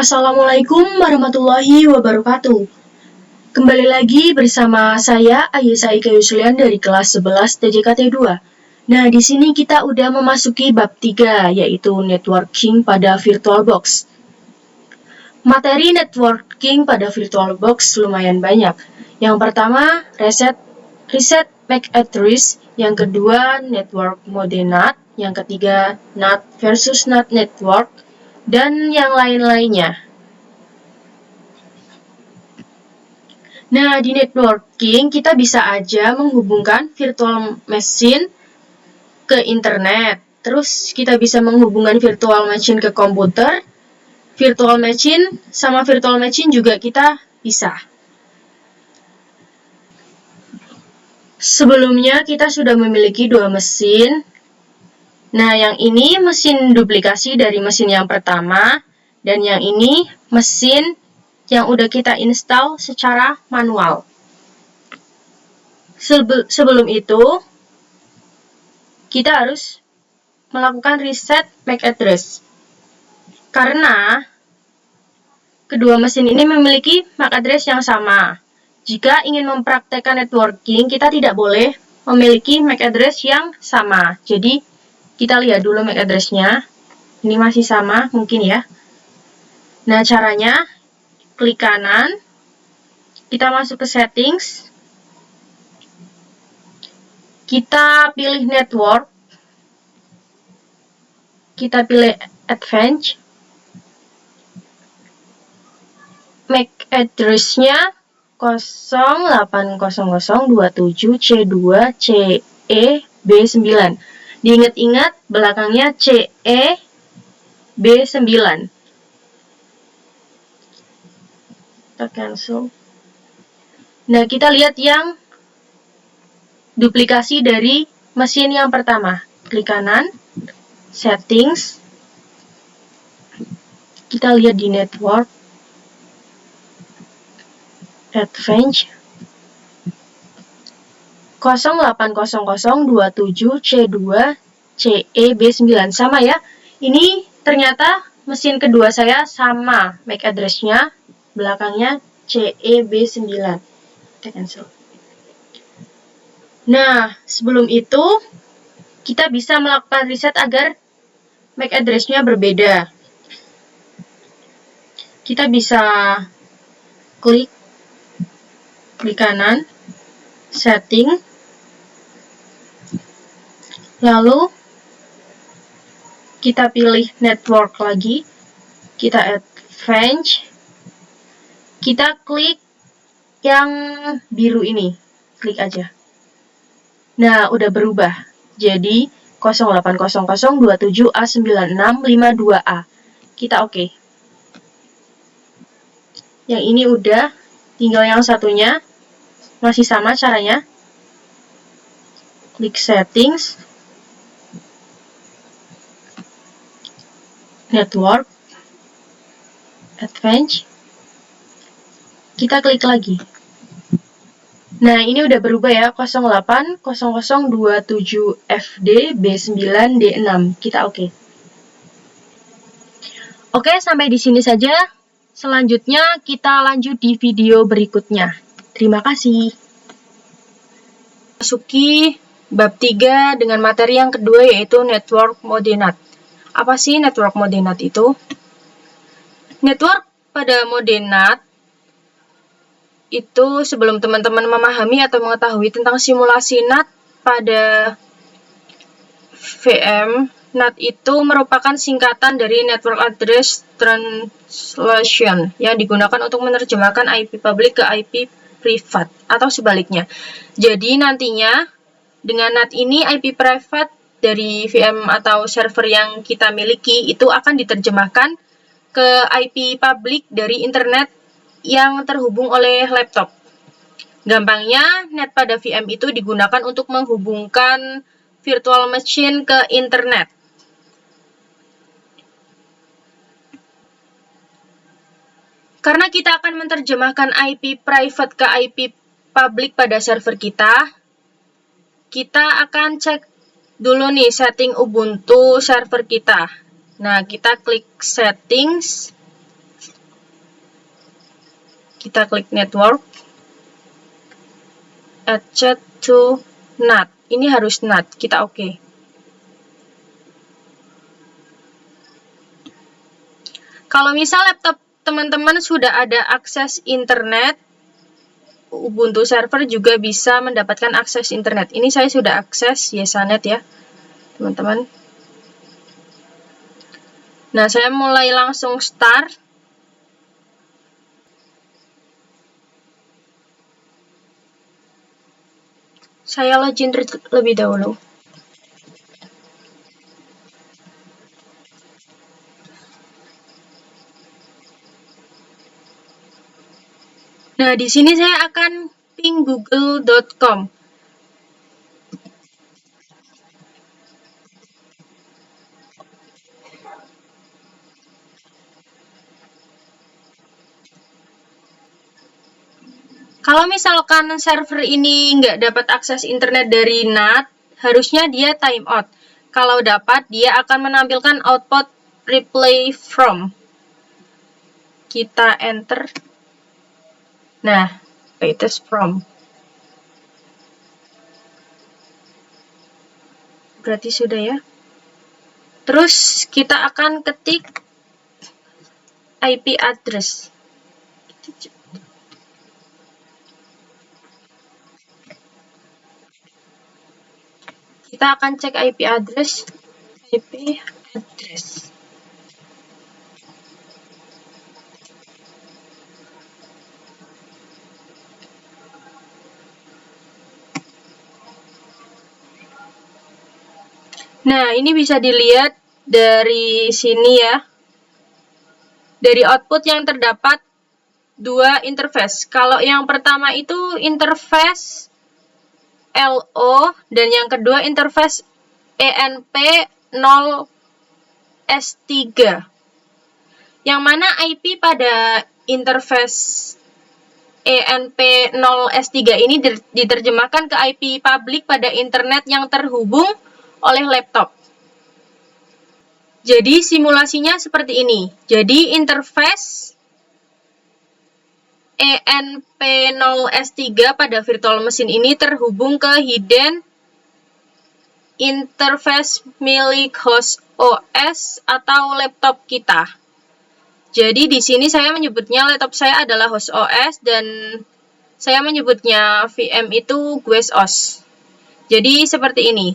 Assalamualaikum warahmatullahi wabarakatuh. Kembali lagi bersama saya Ayesa Ika Yuslian dari kelas 11 TJKT 2. Nah, di sini kita udah memasuki bab 3 yaitu networking pada VirtualBox. Materi networking pada VirtualBox lumayan banyak. Yang pertama, reset MAC address, yang kedua network mode NAT, yang ketiga NAT versus NAT network, dan yang lain-lainnya. Nah, di networking kita bisa aja menghubungkan virtual machine ke internet. Terus kita bisa menghubungkan virtual machine ke komputer. Virtual machine sama virtual machine juga kita bisa. Sebelumnya kita sudah memiliki dua mesin. Nah, yang ini mesin duplikasi dari mesin yang pertama, dan yang ini mesin yang udah kita install secara manual. Sebelum itu, kita harus melakukan reset MAC address. Karena kedua mesin ini memiliki MAC address yang sama. Jika ingin mempraktekkan networking, kita tidak boleh memiliki MAC address yang sama. Jadi, kita lihat dulu MAC address-nya. Ini masih sama, mungkin ya. Nah, caranya, klik kanan, kita masuk ke settings, kita pilih network, kita pilih advanced, MAC address-nya 08027C2CEB9. Diingat-ingat belakangnya CEB9. Kita cancel. Nah, kita lihat yang duplikasi dari mesin yang pertama. Klik kanan, settings, kita lihat di network, advanced, 08027C2CEB9. Sama ya. Ini ternyata mesin kedua saya sama MAC address-nya, belakangnya CEB9. Kita cancel. Nah, sebelum itu kita bisa melakukan reset agar MAC address-nya berbeda. Kita bisa klik kanan, setting, lalu kita pilih network lagi, kita advance, kita klik yang biru ini, klik aja. Nah, udah berubah jadi 0800227A9652A. Kita oke. Yang ini udah, tinggal yang satunya masih sama caranya. Klik settings, network, advanced, kita klik lagi. Nah, ini udah berubah ya, 080027FD B9D6. Kita oke. Oke, sampai di sini saja. Selanjutnya kita lanjut di video berikutnya. Terima kasih. Masuki bab 3 dengan materi yang kedua yaitu network mode NAT. Apa sih network mode NAT itu? Network pada mode NAT itu sebelum teman-teman memahami atau mengetahui tentang simulasi NAT pada VM, NAT itu merupakan singkatan dari Network Address Translation yang digunakan untuk menerjemahkan IP public ke IP privat atau sebaliknya. Jadi nantinya dengan NAT ini IP private dari VM atau server yang kita miliki itu akan diterjemahkan ke IP public dari internet yang terhubung oleh laptop. Gampangnya, NAT pada VM itu digunakan untuk menghubungkan virtual machine ke internet. Karena kita akan menerjemahkan IP private ke IP public pada server kita akan cek dulu nih setting Ubuntu server kita. Nah, kita klik settings, Kita klik network, add chat to NAT. Ini harus NAT, kita oke. Kalau misal laptop teman-teman sudah ada akses internet, Ubuntu server juga bisa mendapatkan akses internet. Ini saya sudah akses Yesanet ya, teman-teman. Nah, saya mulai langsung start. Saya login terlebih dahulu. Nah, di sini saya akan ping google.com. Kalau misalkan server ini nggak dapat akses internet dari NAT, harusnya dia timeout. Kalau dapat, dia akan menampilkan output replay from. Kita enter. Nah, latest from. Berarti sudah ya. Terus kita akan ketik IP address. Kita akan cek IP address. Nah, ini bisa dilihat dari sini ya. Dari output yang terdapat dua interface. Kalau yang pertama itu interface LO dan yang kedua interface ENP0S3. Yang mana IP pada interface ENP0S3 ini diterjemahkan ke IP publik pada internet yang terhubung oleh laptop. Jadi simulasinya seperti ini. Jadi interface ENP0S3 pada virtual machine ini terhubung ke hidden interface milik host OS atau laptop kita. Jadi di sini saya menyebutnya laptop saya adalah host OS dan saya menyebutnya VM itu GuesOS. Jadi seperti ini.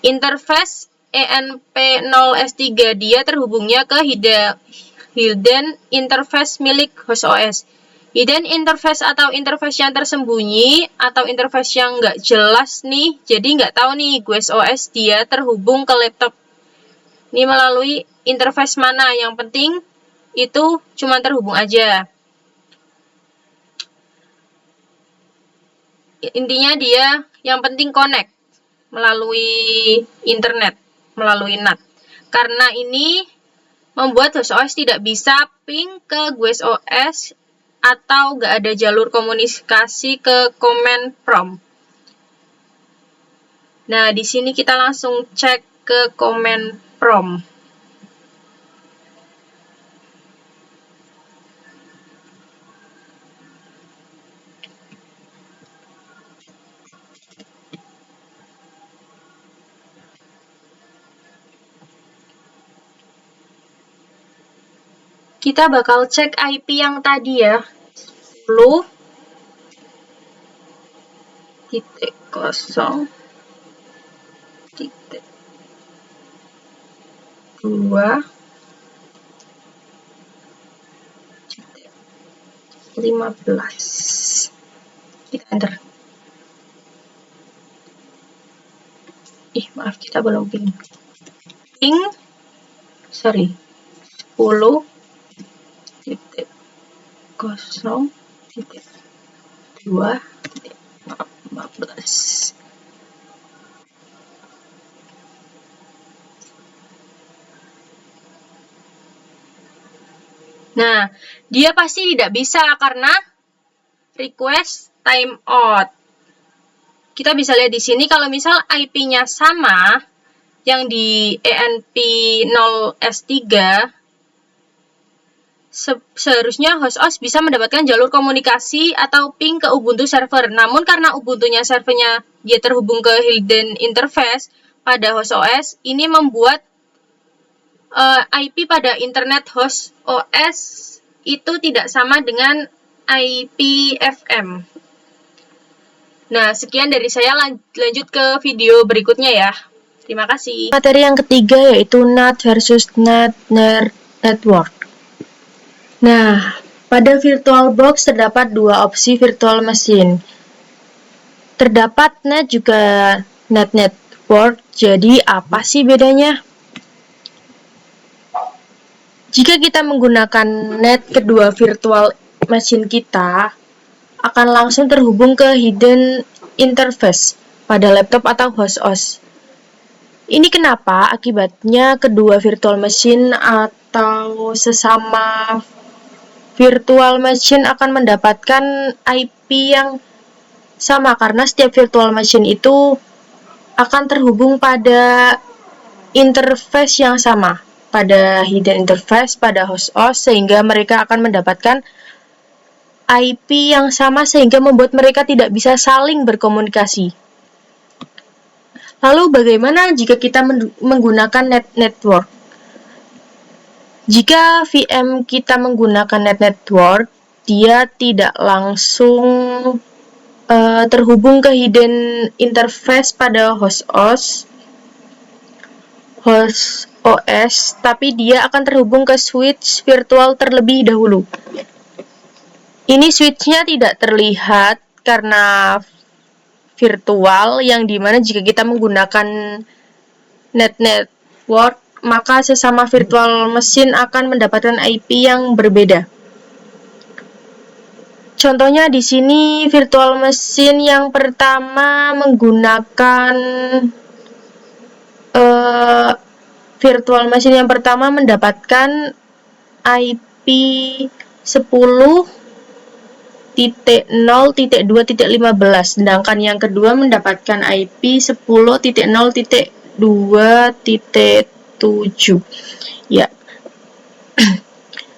Interface ENP0S3 dia terhubungnya ke hidden interface milik host OS. Hidden interface atau interface yang tersembunyi atau interface yang nggak jelas nih, jadi nggak tahu nih GuesOS dia terhubung ke laptop ini melalui interface mana. Yang penting itu cuma terhubung aja. Intinya dia yang penting connect melalui internet, melalui NAT. Karena ini membuat host OS tidak bisa ping ke GuesOS atau nggak ada jalur komunikasi ke command prompt. Nah, di sini kita langsung cek ke command prompt. Kita bakal cek IP yang tadi ya. 10.2.15. Kita enter. Maaf, kita belum ping. 10.0.2.15. Nah, dia pasti tidak bisa karena request timeout. Kita bisa lihat di sini kalau misal IP-nya sama, yang di ENP0S3 seharusnya host bisa mendapatkan jalur komunikasi atau ping ke Ubuntu server. Namun karena Ubuntunya servernya dia terhubung ke hidden interface pada host OS, ini membuat IP pada internet host OS itu tidak sama dengan IP FM. Nah, sekian dari saya, lanjut ke video berikutnya ya. Terima kasih. Materi yang ketiga yaitu NAT versus NAT network. Nah, pada VirtualBox terdapat dua opsi virtual machine. Terdapat NAT juga NAT network. Jadi apa sih bedanya? Jika kita menggunakan NAT kedua virtual machine kita akan langsung terhubung ke hidden interface pada laptop atau host OS. Ini kenapa? Akibatnya kedua virtual machine atau sesama virtual machine akan mendapatkan IP yang sama karena setiap virtual machine itu akan terhubung pada interface yang sama, pada hidden interface, pada host OS, sehingga mereka akan mendapatkan IP yang sama sehingga membuat mereka tidak bisa saling berkomunikasi. Lalu bagaimana jika kita menggunakan NAT network? Jika VM kita menggunakan NAT network, dia tidak langsung terhubung ke hidden interface pada host OS, tapi dia akan terhubung ke switch virtual terlebih dahulu. Ini switch-nya tidak terlihat karena virtual, yang dimana jika kita menggunakan NAT network, maka sesama virtual machine akan mendapatkan IP yang berbeda. Contohnya di sini virtual machine yang pertama menggunakan mendapatkan IP 10.0.2.15, sedangkan yang kedua mendapatkan IP 10.0.2.7. Ya.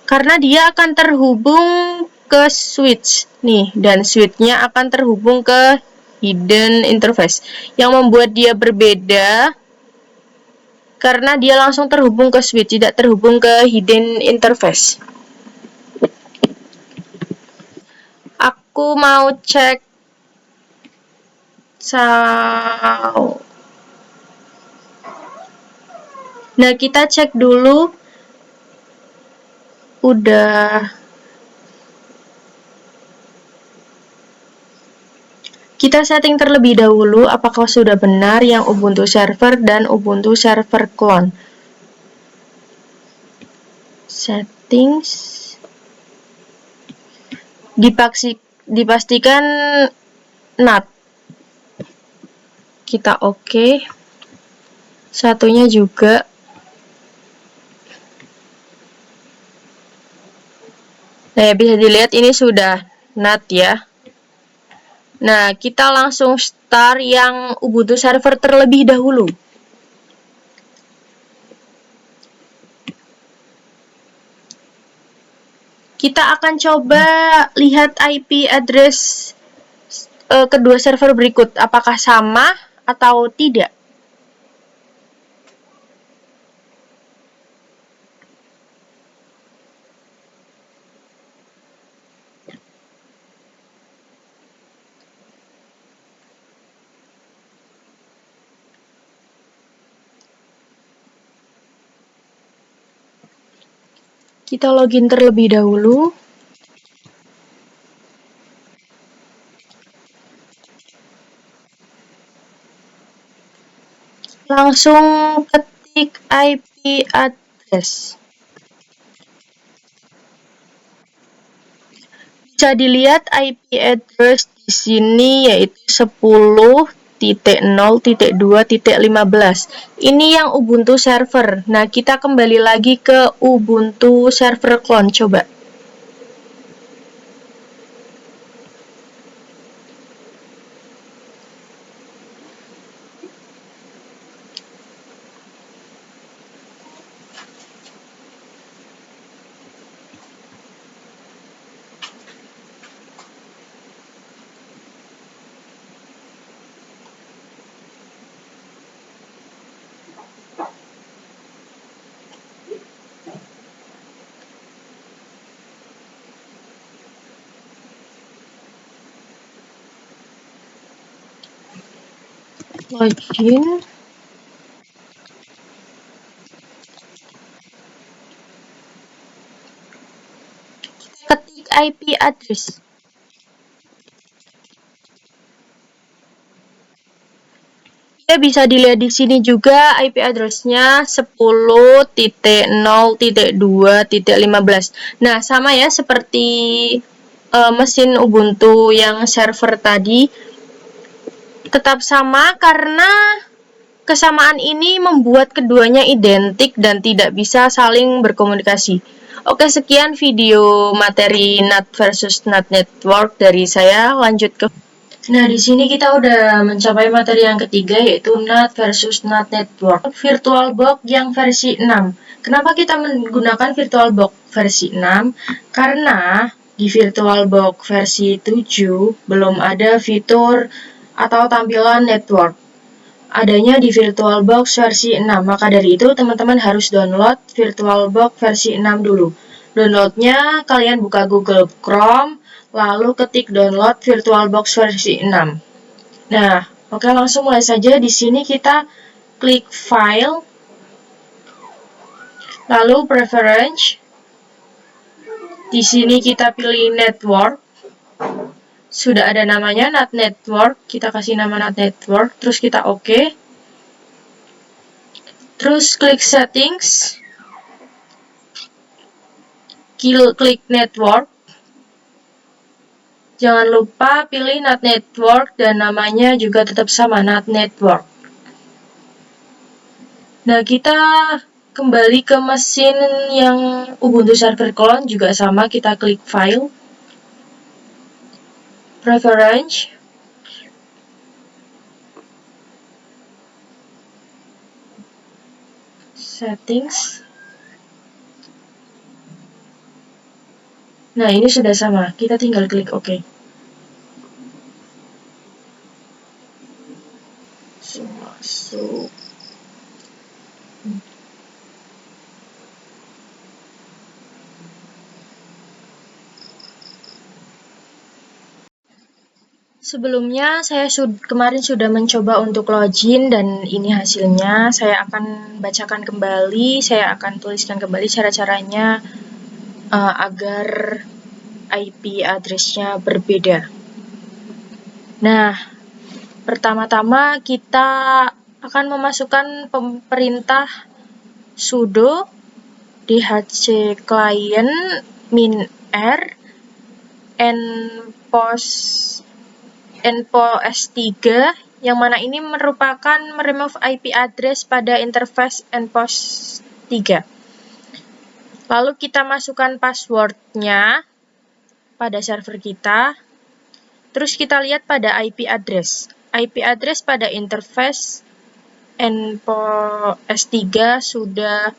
Karena dia akan terhubung ke switch nih, dan switch-nya akan terhubung ke hidden interface. Yang membuat dia berbeda karena dia langsung terhubung ke switch, tidak terhubung ke hidden interface. Aku mau cek Nah, kita cek dulu. Kita setting terlebih dahulu apakah sudah benar yang Ubuntu server dan Ubuntu server clone. Settings. Dipastikan NAT. Kita oke. Satunya juga. Nah, bisa dilihat ini sudah NAT ya. Nah, kita langsung start yang Ubuntu server terlebih dahulu. Kita akan coba lihat IP address kedua server berikut, apakah sama atau tidak. Kita login terlebih dahulu. Langsung ketik IP address. Bisa dilihat IP address di sini yaitu 10.0.2.15. Ini yang Ubuntu server. Nah, kita kembali lagi ke Ubuntu server clone, coba. login, ketik IP address. Ya, bisa dilihat di sini juga IP address-nya 10.0.2.15. Nah, sama ya seperti mesin Ubuntu yang server tadi, tetap sama karena kesamaan ini membuat keduanya identik dan tidak bisa saling berkomunikasi. Oke, sekian video materi NAT versus NAT network dari saya. Lanjut ke. Nah, di sini kita udah mencapai materi yang ketiga, yaitu NAT versus NAT network. VirtualBox yang versi 6. Kenapa kita menggunakan VirtualBox versi 6? Karena di VirtualBox versi 7 belum ada fitur atau tampilan network. Adanya di VirtualBox versi 6. Maka dari itu, teman-teman harus download VirtualBox versi 6 dulu. Downloadnya, kalian buka Google Chrome, lalu ketik download VirtualBox versi 6. Nah, oke, langsung mulai saja. Di sini kita klik File, lalu Preference. Di sini kita pilih Network. Sudah ada namanya NAT Network, kita kasih nama NAT Network, terus kita oke. Terus klik Settings, klik Network. Jangan lupa pilih NAT Network dan namanya juga tetap sama, NAT Network. Nah, kita kembali ke mesin yang Ubuntu Server Clone, juga sama, kita klik File, Preference, Settings. Nah, ini sudah sama, kita tinggal klik OK. Masuk. Sebelumnya, saya kemarin sudah mencoba untuk login dan ini hasilnya. Saya akan bacakan kembali, saya akan tuliskan kembali cara-caranya agar IP address-nya berbeda. Nah, pertama-tama kita akan memasukkan perintah sudo dhc client -r npos3, yang mana ini merupakan meremove IP address pada interface npos3. Lalu kita masukkan passwordnya pada server kita. Terus kita lihat pada IP address. IP address pada interface npos3 sudah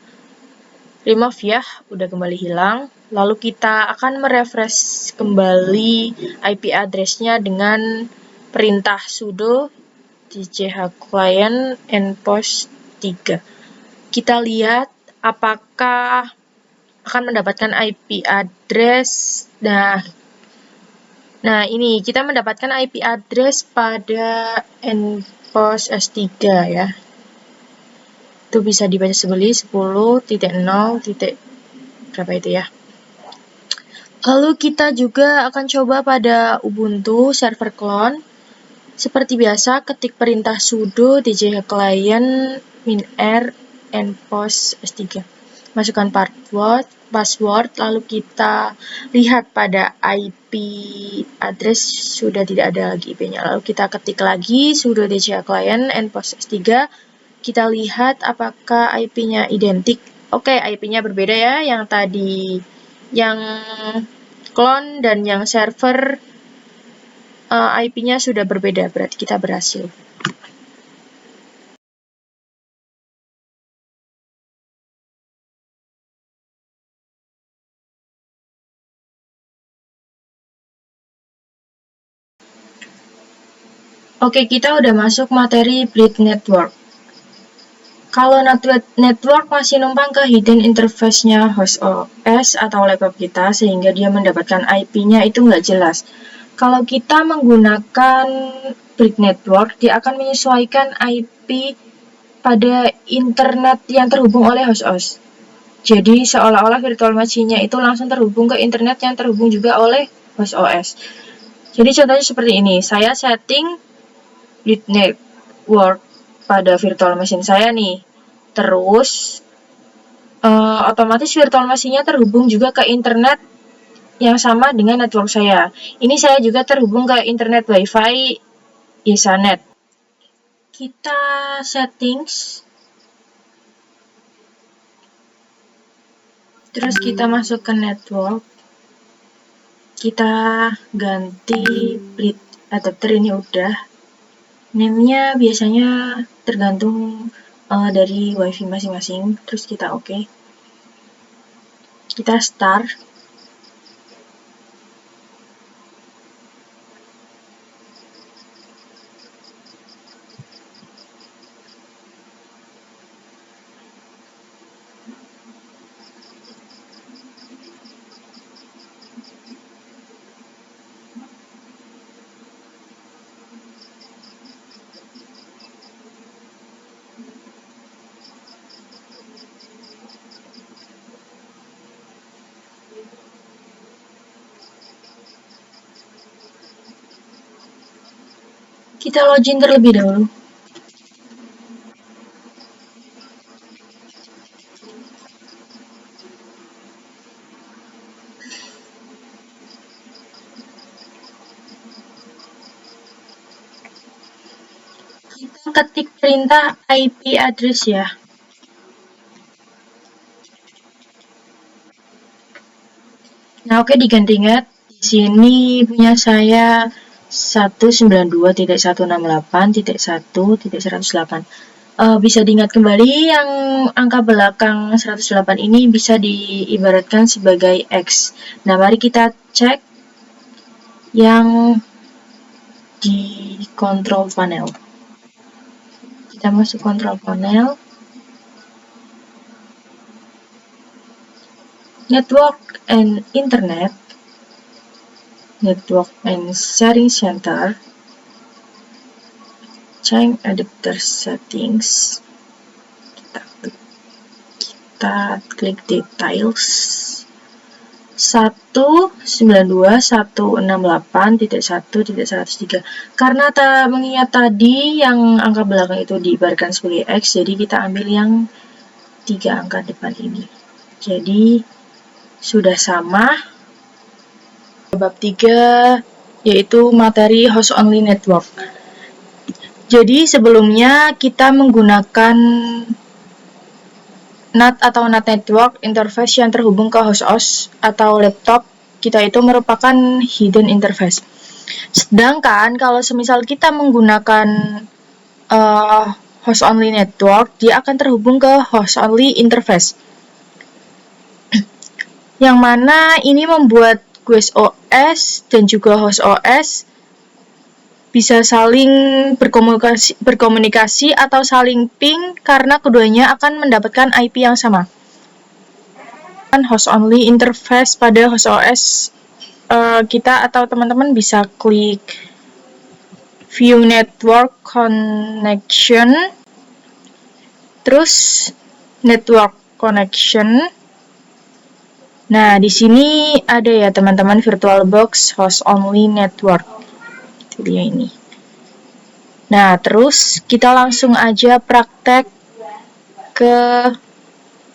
remove ya, udah kembali hilang. Lalu kita akan merefresh kembali IP address-nya dengan perintah sudo dhclient npos3. Kita lihat apakah akan mendapatkan IP address. Nah, ini kita mendapatkan IP address pada npos3 ya. Itu bisa dibaca sebeli 10.0. Berapa itu ya. Lalu kita juga akan coba pada Ubuntu Server Clone. Seperti biasa, ketik perintah sudo dhclient -r npos3. Masukkan password, lalu kita lihat pada IP address sudah tidak ada lagi IP-nya. Lalu kita ketik lagi sudo dhclient npos3. Kita lihat apakah IP-nya identik. Oke, IP-nya berbeda ya, yang tadi yang clone dan yang server IP-nya sudah berbeda, berarti kita berhasil. Oke, kita udah masuk materi Bridge Network. Kalau network masih numpang ke hidden interface-nya host OS atau laptop kita, sehingga dia mendapatkan IP-nya itu nggak jelas. Kalau kita menggunakan Bridge Network, dia akan menyesuaikan IP pada internet yang terhubung oleh host-OS. Jadi seolah-olah virtual machine-nya itu langsung terhubung ke internet yang terhubung juga oleh host OS. Jadi contohnya seperti ini, saya setting Bridge Network pada virtual machine saya nih. Terus otomatis virtual machine-nya terhubung juga ke internet yang sama dengan network saya. Ini saya juga terhubung ke internet WiFi Ethernet. Kita settings, terus kita masuk ke network, kita ganti bridge adapter, ini udah. Name-nya biasanya tergantung dari WiFi masing-masing. Terus kita oke. Kita start. Kita login terlebih dahulu. Kita ketik perintah IP address ya. Nah, oke, diganti-ingat. Di sini punya saya 192.168.1.108. Bisa diingat kembali yang angka belakang 108 ini bisa diibaratkan sebagai X. Nah, mari kita cek yang di control panel. Kita masuk control panel. Network and Internet. Network and Sharing Center. Change adapter settings. Kita klik details. 192.168.1.103. Karena mengingat tadi yang angka belakang itu diibaratkan sebagai X, jadi kita ambil yang 3 angka depan ini. Jadi sudah sama. Bab 3 yaitu materi host only network. Jadi sebelumnya kita menggunakan NAT atau NAT network interface yang terhubung ke host OS atau laptop kita itu merupakan hidden interface. Sedangkan kalau semisal kita menggunakan host only network, dia akan terhubung ke host only interface. Yang mana ini membuat guest OS dan juga host OS bisa saling berkomunikasi atau saling ping karena keduanya akan mendapatkan IP yang sama. Host only interface pada host OS kita atau teman-teman bisa klik view network connection, terus network connection. Nah, di sini ada ya teman-teman VirtualBox host only network. Itu dia ini. Nah, terus kita langsung aja praktek ke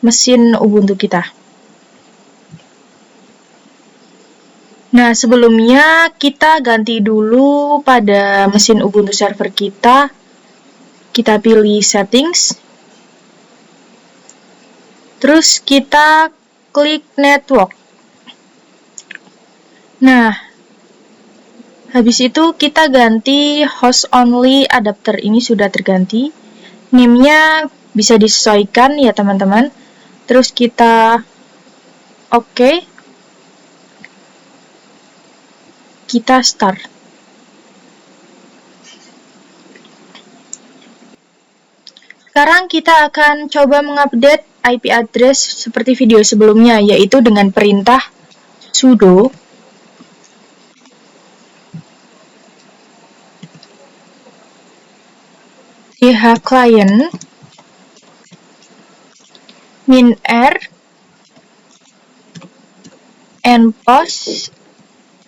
mesin Ubuntu kita. Nah, sebelumnya kita ganti dulu pada mesin Ubuntu server kita. Kita pilih settings. Terus kita klik network. Nah, habis itu kita ganti host only adapter, ini sudah terganti. Name-nya bisa disesuaikan ya teman-teman. Terus kita oke. Kita start. Sekarang kita akan coba mengupdate IP address seperti video sebelumnya, yaitu dengan perintah sudo DH client min_r npos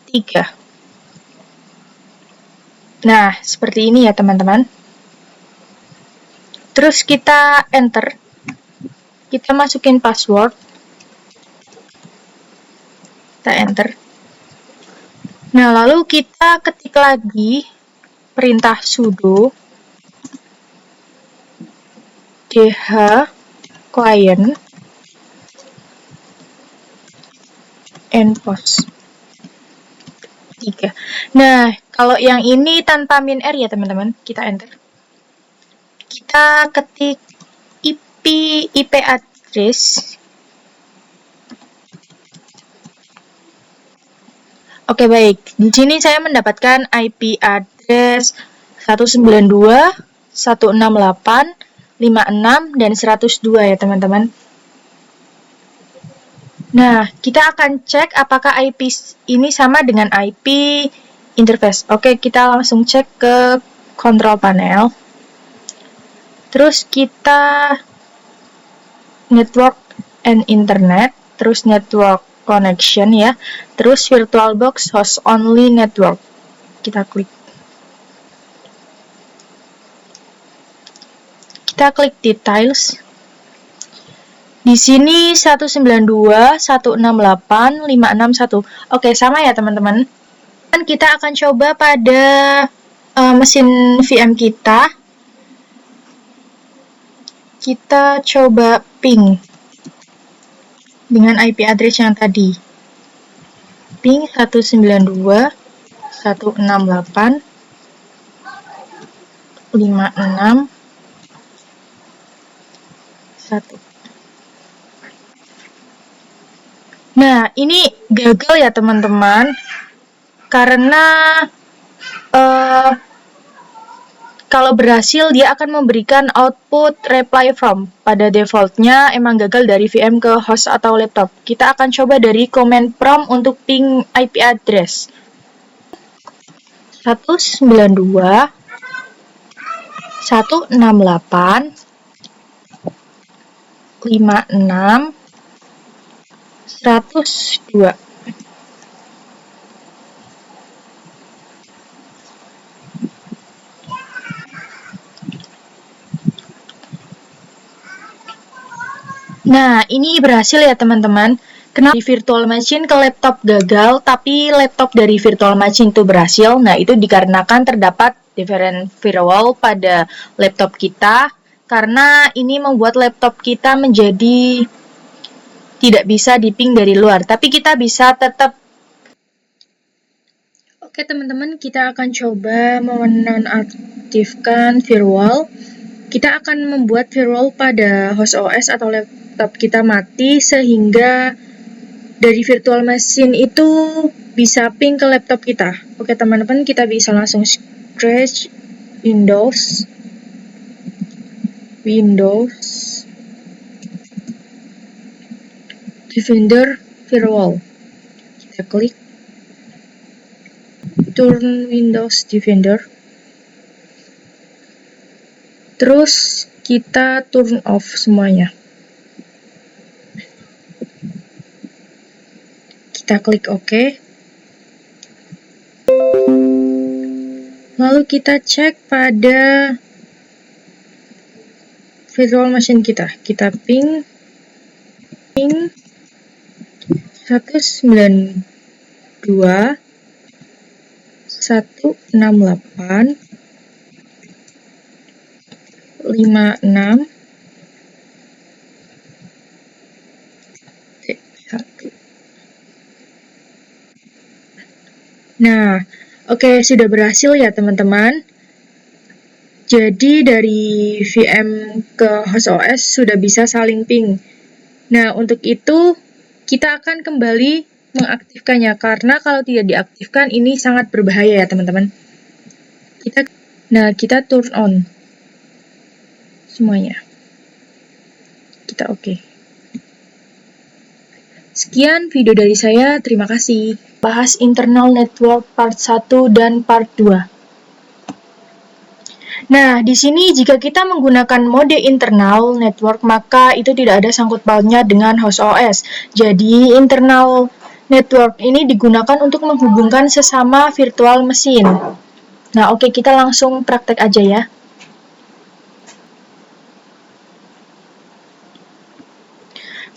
3. Nah, seperti ini ya teman-teman. Terus kita enter. Kita masukin password. Kita enter. Nah, lalu kita ketik lagi perintah sudo dh client npos 3. Nah, kalau yang ini tanpa min_r ya teman-teman, kita enter. Kita ketik IP address. Oke, baik. Di sini saya mendapatkan IP address 192, 168, 56, dan 102 ya teman-teman. Nah, kita akan cek apakah IP ini sama dengan IP interface. Oke, kita langsung cek ke control panel. Terus kita network and internet, terus network connection ya, terus VirtualBox host only network. Kita klik. Kita klik details. Di sini 192, 168, 561. Oke, sama ya teman-teman. Dan kita akan coba pada mesin VM kita. Kita coba ping dengan IP address yang tadi. Ping 192, 168, 56, 1. Nah, ini gagal ya teman-teman. Karena kalau berhasil, dia akan memberikan output reply from. Pada defaultnya, emang gagal dari VM ke host atau laptop. Kita akan coba dari command prompt untuk ping IP address. 192, 168, 56, 102. Nah, ini berhasil ya teman-teman. Kenapa di virtual machine ke laptop gagal, tapi laptop dari virtual machine itu berhasil? Nah, itu dikarenakan terdapat different firewall pada laptop kita, karena ini membuat laptop kita menjadi tidak bisa diping dari luar, tapi kita bisa tetap. Oke teman-teman, kita akan coba menonaktifkan firewall. Kita akan membuat firewall pada host OS atau laptop kita mati, sehingga dari virtual machine itu bisa ping ke laptop kita. Oke teman-teman, kita bisa langsung scratch Windows Defender firewall. Kita klik turn Windows Defender. Terus kita turn off semuanya. Kita klik OK. Lalu kita cek pada virtual machine kita. Kita ping 192, 168, 56, 1. Nah, oke, sudah berhasil ya teman-teman. Jadi dari VM ke host OS sudah bisa saling ping. Nah, untuk itu kita akan kembali mengaktifkannya, karena kalau tidak diaktifkan ini sangat berbahaya ya teman-teman. Kita turn on semuanya. Kita oke. Sekian video dari saya, terima kasih. Bahas internal network part 1 dan part 2. Nah, di sini jika kita menggunakan mode internal network, maka itu tidak ada sangkut pautnya dengan host OS. Jadi, internal network ini digunakan untuk menghubungkan sesama virtual mesin. Nah, oke, kita langsung praktek aja ya.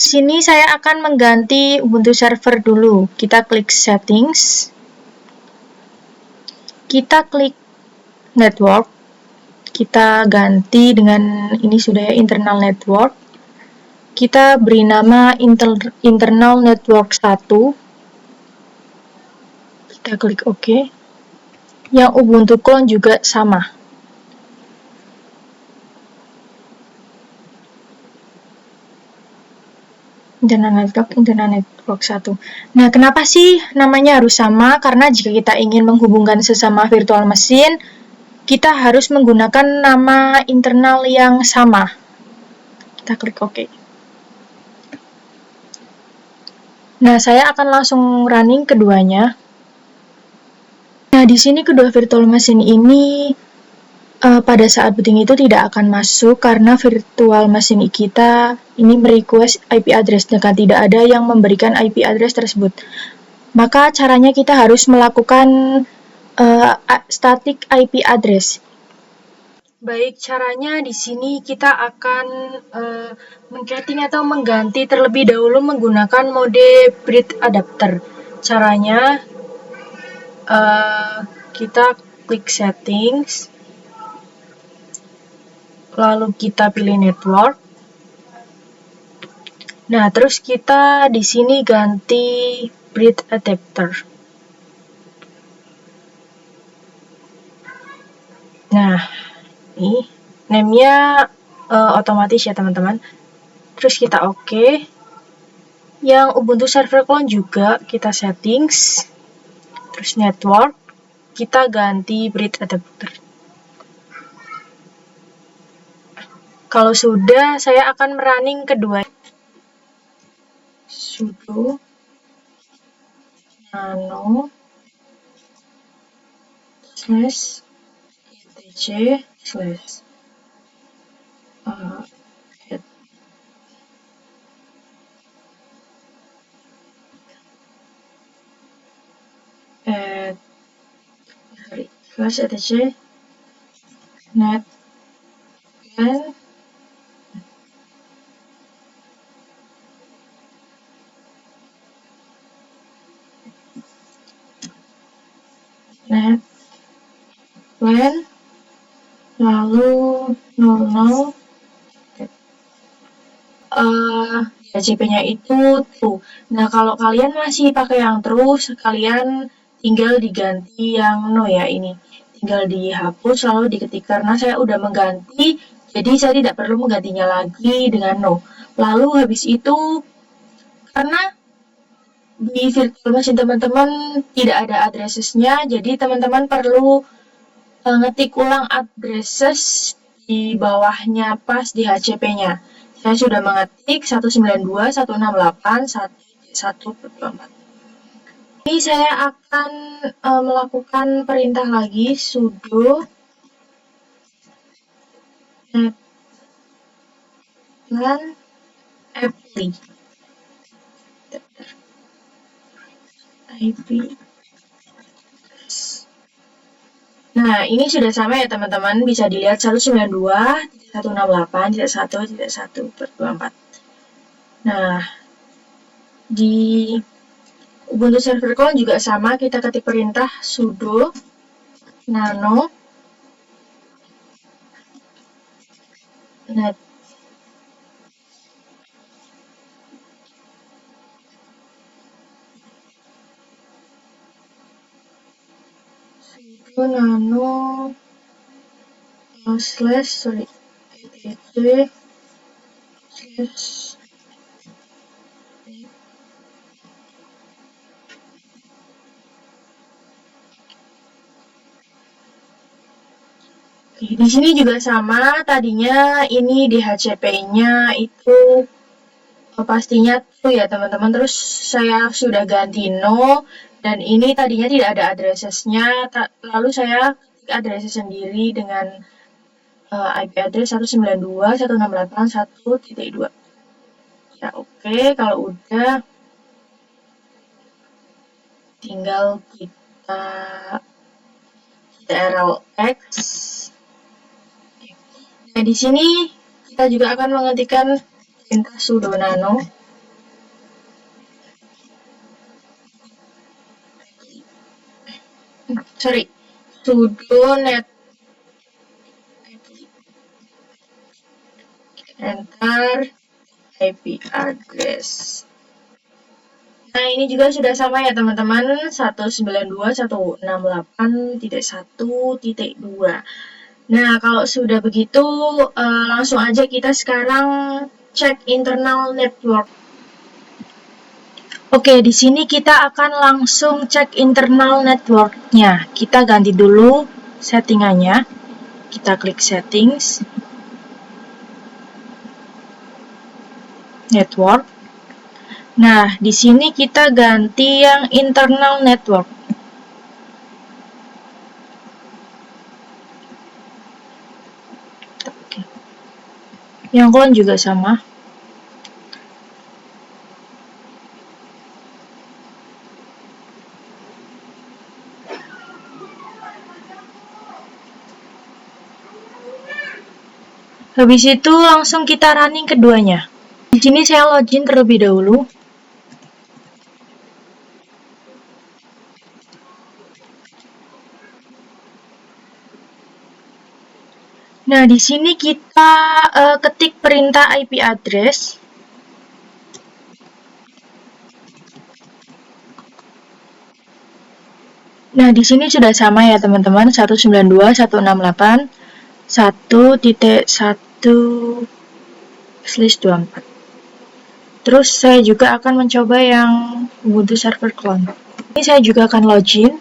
Sini saya akan mengganti Ubuntu Server dulu. Kita klik Settings. Kita klik Network. Kita ganti dengan ini sudah ya, Internal Network. Kita beri nama Internal Network 1. Kita klik OK. Yang Ubuntu clone juga sama. Internal Network 1. Nah, kenapa sih namanya harus sama? Karena jika kita ingin menghubungkan sesama virtual mesin, kita harus menggunakan nama internal yang sama. Kita klik OK. Nah, saya akan langsung running keduanya. Nah, di sini kedua virtual machine ini pada saat booting itu tidak akan masuk karena virtual machine kita ini merequest IP address dengan tidak ada yang memberikan IP address tersebut. Maka caranya kita harus melakukan static IP address. Baik, caranya di sini kita akan mengcatting atau mengganti terlebih dahulu menggunakan mode bridge adapter. Caranya kita klik settings, lalu kita pilih network. Nah, terus kita di sini ganti bridge adapter. Nah, ini name-nya otomatis ya teman-teman. Terus kita OK. Yang Ubuntu Server Clone juga kita settings. Terus network, kita ganti bridge adapter. Kalau sudah, saya akan merunning kedua. Sudo nano slash etc slash slash etc net and net plan lalu 00 HCP-nya itu true. Nah, kalau kalian masih pakai yang true, kalian tinggal diganti yang no ya ini. Tinggal dihapus lalu diketik karena saya udah mengganti, jadi saya tidak perlu menggantinya lagi dengan no. Lalu habis itu karena di virtual machine teman-teman tidak ada addresses-nya, jadi teman-teman perlu ngetik ulang addresses di bawahnya pas di HCP-nya. Saya sudah mengetik 192.168.1.1/24. Ini saya akan melakukan perintah lagi sudo netplan apply IP. Nah, ini sudah sama ya teman-teman, bisa dilihat 192.168.1.1/24. Nah, di Ubuntu Server Clone juga sama, kita ketik perintah sudo nano net sudo nano slash sorry etc slash di sini juga sama, tadinya ini di HCP-nya itu pastinya true ya teman-teman, terus saya sudah ganti no, dan ini tadinya tidak ada addresses-nya, lalu saya ketik address sendiri dengan IP address 192.168.1.2. Ya, oke. Kalau udah, tinggal kita ctrl X. Nah, di sini kita juga akan mengetikkan perintah sudo nano. Sudo net. Enter IP address. Nah, ini juga sudah sama ya teman-teman, 192.168.1.2. Nah, kalau sudah begitu, langsung aja kita sekarang cek internal network. Oke, di sini kita akan langsung cek internal network-nya. Kita ganti dulu settingannya. Kita klik settings, network. Nah, di sini kita ganti yang internal network. Yang clone juga sama. Habis itu langsung kita running keduanya. Di sini saya login terlebih dahulu. Nah, di sini kita ketik perintah IP address. Nah, di sini sudah sama ya teman-teman, 192.168.1.1/24. Terus saya juga akan mencoba yang Ubuntu Server Clone. Ini saya juga akan login.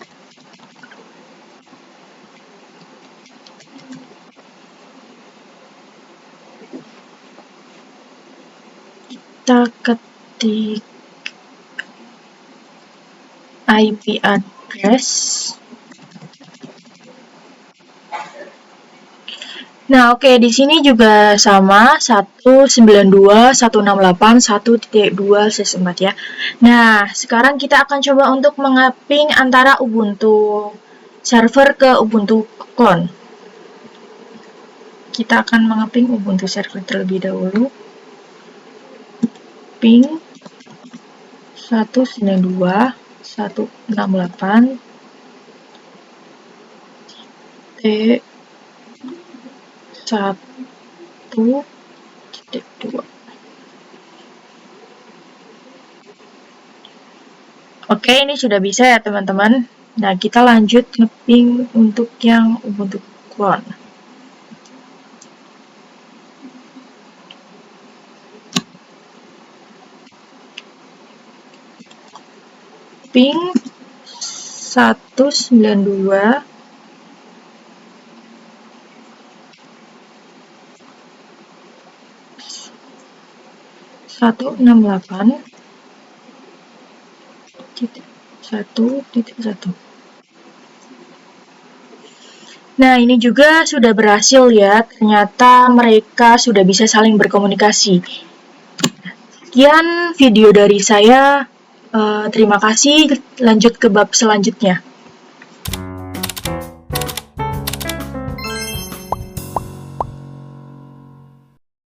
Kita ketik IP address. Nah, oke, di sini juga sama 192.168.1.2/4 ya. Nah, sekarang kita akan coba untuk mengaping antara Ubuntu server ke Ubuntu clone. Kita akan mengaping Ubuntu server terlebih dahulu. Ping 192.168 1.2. Oke, ini sudah bisa ya teman-teman. Nah, kita lanjut ngeping untuk yang Ubuntu clone. Ping 192 168.1.1. Nah, ini juga sudah berhasil ya. Ternyata mereka sudah bisa saling berkomunikasi. Sekian video dari saya. Terima kasih. Lanjut ke bab selanjutnya.